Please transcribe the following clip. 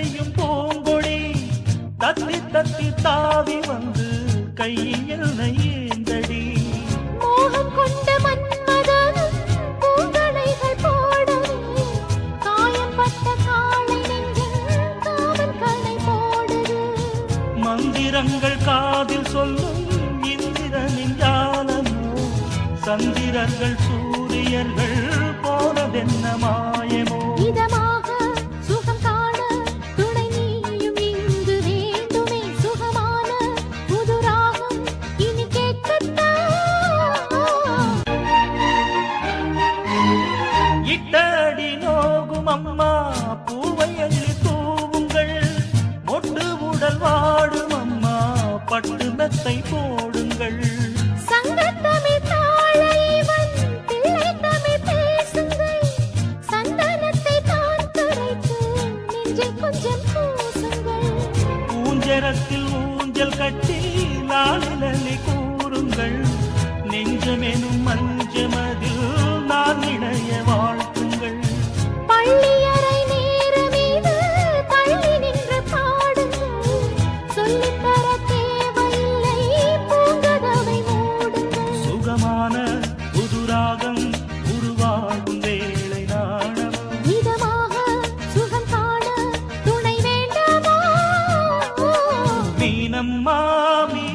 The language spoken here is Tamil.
செய்யும் பூங்கொடி தத்தி தத்தி தாவி வந்து கையில் ஏந்தடி மோகம் கொண்ட மன்மதனும் பூங்களைகள் போடவே காயம்பட்ட காளை நெஞ்சில் காவல் கலை போடுது மந்திரங்கள் காதில் சொல்லும் இந்திரனின் ஜாலமோ சந்திரர்கள் சூரியர்கள் போனதென்ன மாயமோ இதமாக சுகம் காண துணை நீயும் இங்கு வேண்டுமே சுகமான புது ராகம் இனி கேட்கத்தான் இட்டடி நோகும் அம்மா பூவை அள்ளி தூவுங்கள் மொட்டு உடல் வாடும் அம்மா பட்டு மெத்தை போடுங்கள் சங்கத்தமிழ் தாழைவன் பிள்ளை தமிழ் பேசுங்கள் சந்தனத்தை தான் கரைத்து நெஞ்சில் கொஞ்சம் பூசுங்கள் ஊஞ்சரத்தில் ஊஞ்சல் கட்டி லாலிலி கூறுங்கள் நெஞ்சமெனும் மஞ்சமதில் நான் இணைய வாழ்த்துங்கள் பள்ளியறை நேரமீது தள்ளி நின்று பாடுங்கள் சொல்லித்தர தேவையில்லை பூங்கதவை மூடுங்கள் சுகமான புதுராகம் உருவாகும் வேளை நாணம் இதமாக சுகம் காண துணை வேண்டாமா மீனம்மா மீ